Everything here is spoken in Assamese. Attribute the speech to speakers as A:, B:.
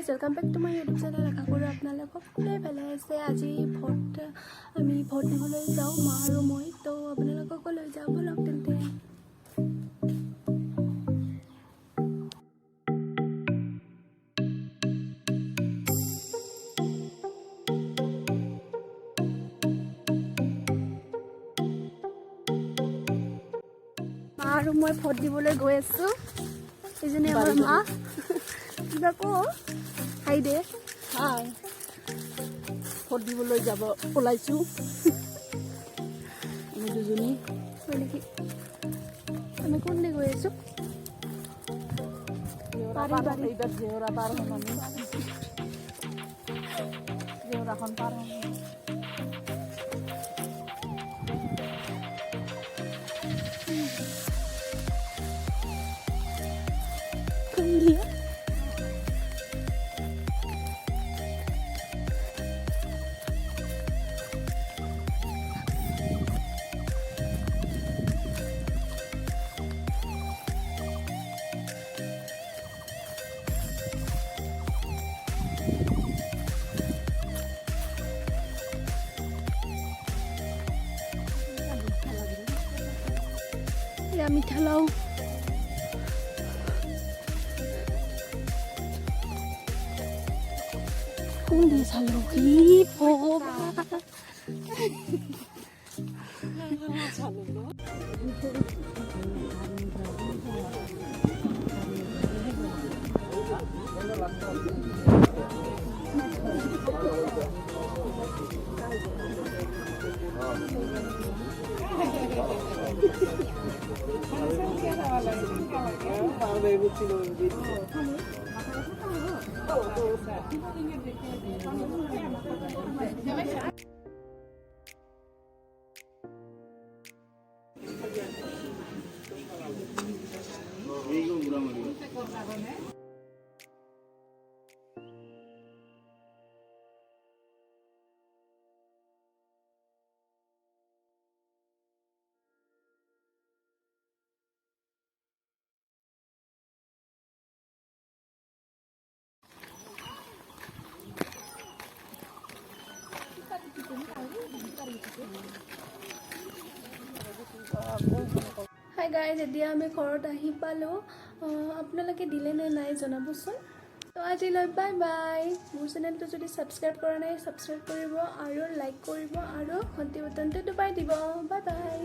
A: Welcome back to my YouTube channel. आशा करूँ आपलोक खुले भाले आछे। আজি আমি ভোট দিবলৈ যাওঁ মা আৰু মই, তো আপোনালোককো লৈ যাওঁ বলক তেন্তে। মা আৰু মই ভোট দিবলৈ গৈ আছো। এইজনী আমাৰ মা। কিবা ক হাই দে।
B: হাই, ভোট দিবলৈ যাব ওলাইছো আমি দুজনী।
A: হয় নেকি? আমি কোনদিন গৈ আছো?
B: এইবাৰ জেওৰা পাৰ হ'ম আমি। জেওৰাখন পাৰ হ'ম।
A: মিঠা লাও কোন দিয়ে চালো কি হাই গাইজ, এতিয়া আমি ঘৰত আহি পালোঁ। আপোনালোকে দিলে নে নাই জনাবচোন। তো আজিলৈ বাই বাই। মোৰ চেনেলটো যদি ছাবস্ক্ৰাইব কৰা নাই ছাবস্ক্ৰাইব কৰিব আৰু লাইক কৰিব আৰু ঘণ্টি বটনটো দবাই দিব। Bye bye.